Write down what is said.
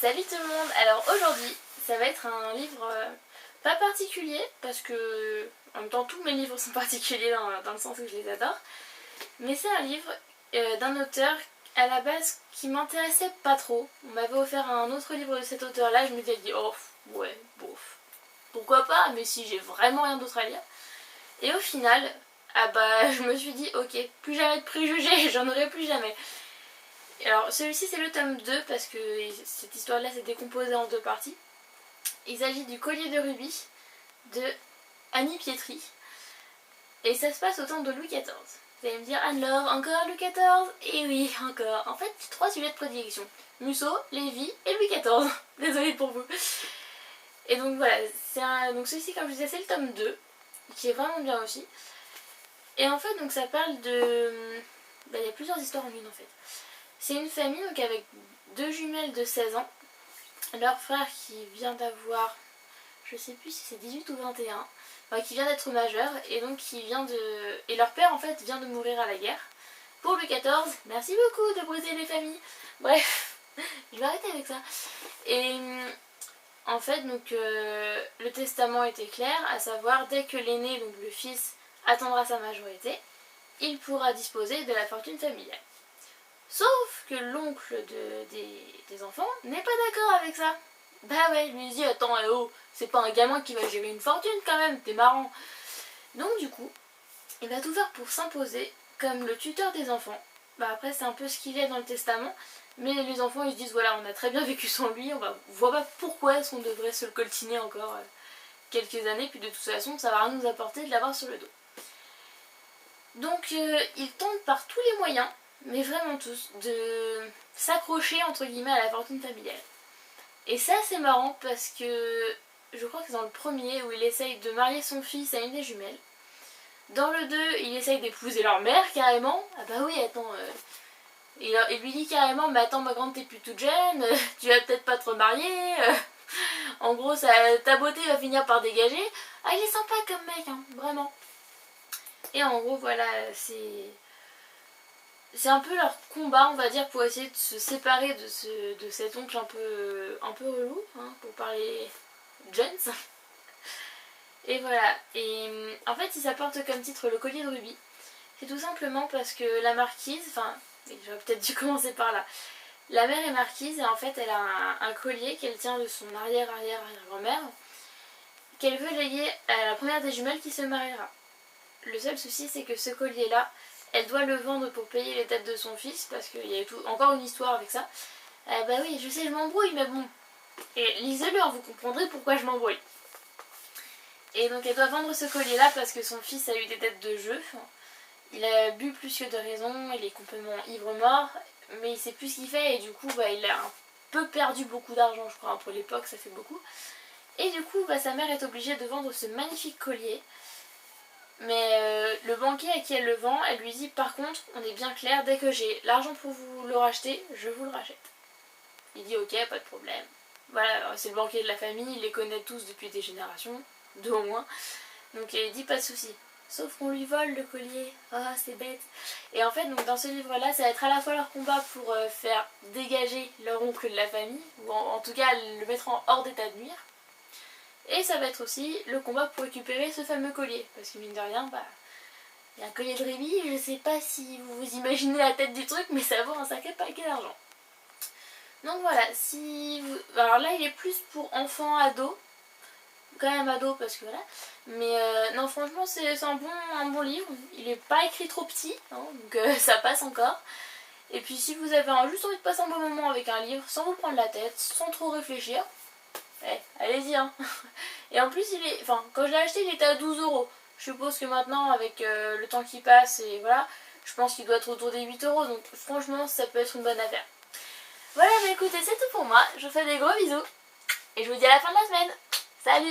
Salut tout le monde. Alors aujourd'hui ça va être un livre pas particulier parce que en même temps tous mes livres sont particuliers dans le sens où je les adore. Mais c'est un livre d'un auteur à la base qui m'intéressait pas trop. On m'avait offert un autre livre de cet auteur là, je m'étais dit oh ouais bof, pourquoi pas, mais si j'ai vraiment rien d'autre à lire. Et au final, je me suis dit ok, plus jamais de préjugés, j'en aurai plus jamais. Alors celui-ci c'est le tome 2 parce que cette histoire là s'est décomposée en 2 parties. Il s'agit du collier de rubis de Annie Pietri et ça se passe au temps de Louis XIV. Vous allez me dire alors encore Louis XIV? Et oui encore, en fait 3 sujets de prédilection: Musso, Lévy et Louis XIV. Désolée pour vous. Et donc voilà, donc celui-ci comme je disais c'est le tome 2 qui est vraiment bien aussi. Et en fait donc ça parle de... il y a plusieurs histoires en une en fait. C'est une famille donc avec 2 jumelles de 16 ans. Leur frère qui vient d'avoir, je sais plus si c'est 18 ou 21, qui vient d'être majeur et donc qui vient de... Et leur père en fait vient de mourir à la guerre. Pour Louis XIV, merci beaucoup de briser les familles. Bref, je vais arrêter avec ça. Et en fait donc le testament était clair, à savoir dès que l'aîné, donc le fils, atteindra sa majorité, il pourra disposer de la fortune familiale. Sauf que l'oncle des enfants n'est pas d'accord avec ça. Bah ouais, il lui dit attends, c'est pas un gamin qui va gérer une fortune quand même, t'es marrant. Donc du coup, il va tout faire pour s'imposer comme le tuteur des enfants. Après c'est un peu ce qu'il est dans le testament, mais les enfants ils se disent voilà, on a très bien vécu sans lui, on voit pas pourquoi est-ce qu'on devrait se le coltiner encore quelques années, puis de toute façon ça va rien nous apporter de l'avoir sur le dos. Donc il tente par tous les moyens, mais vraiment tous, de s'accrocher entre guillemets à la fortune familiale. Et ça c'est marrant parce que je crois que c'est dans le premier où il essaye de marier son fils à une des jumelles. Dans le 2 il essaye d'épouser leur mère carrément. Ah bah oui attends, il lui dit carrément mais attends ma grande t'es plus toute jeune, tu vas peut-être pas te remarier, en gros ta beauté va finir par dégager. Ah il est sympa comme mec hein, vraiment. Et en gros voilà, c'est un peu leur combat on va dire pour essayer de se séparer de cet oncle un peu relou, hein, pour parler Jens. Et voilà, et en fait il s'apporte comme titre le collier de rubis. C'est tout simplement parce que la marquise, j'aurais peut-être dû commencer par là. La mère est marquise et en fait elle a un collier qu'elle tient de son arrière-grand-mère qu'elle veut léguer à la première des jumelles qui se mariera. Le seul souci c'est que ce collier là, elle doit le vendre pour payer les dettes de son fils parce qu'il y a encore une histoire avec ça. Bah oui je sais je m'embrouille mais bon, et lisez-le vous comprendrez pourquoi je m'embrouille. Et donc elle doit vendre ce collier là parce que son fils a eu des dettes de jeu. Il a bu plus que de raison, il est complètement ivre-mort, mais il sait plus ce qu'il fait et du coup il a un peu perdu beaucoup d'argent je crois, pour l'époque ça fait beaucoup. Et du coup sa mère est obligée de vendre ce magnifique collier. Mais le banquier à qui elle le vend, elle lui dit par contre, on est bien clair, dès que j'ai l'argent pour vous le racheter, je vous le rachète. Il dit ok, pas de problème. Voilà, c'est le banquier de la famille, il les connaît tous depuis des générations, 2 au moins. Donc il dit pas de souci. Sauf qu'on lui vole le collier, c'est bête. Et en fait donc dans ce livre là, ça va être à la fois leur combat pour faire dégager leur oncle de la famille, ou en tout cas le mettre hors d'état de nuire. Et ça va être aussi le combat pour récupérer ce fameux collier. Parce que mine de rien, il y a un collier de rubis, je sais pas si vous vous imaginez la tête du truc, mais ça vaut un sacré paquet d'argent. Donc voilà, alors là il est plus pour enfants, ados. Quand même ados parce que voilà. Mais non franchement c'est un bon livre. Il est pas écrit trop petit, hein, donc ça passe encore. Et puis si vous avez juste envie de passer un bon moment avec un livre, sans vous prendre la tête, sans trop réfléchir, allez-y hein. Et en plus quand je l'ai acheté il était à 12 €. Je suppose que maintenant avec le temps qui passe et voilà, je pense qu'il doit être autour des 8 €. Donc franchement ça peut être une bonne affaire. Voilà écoutez c'est tout pour moi. Je vous fais des gros bisous. Et je vous dis à la fin de la semaine. Salut!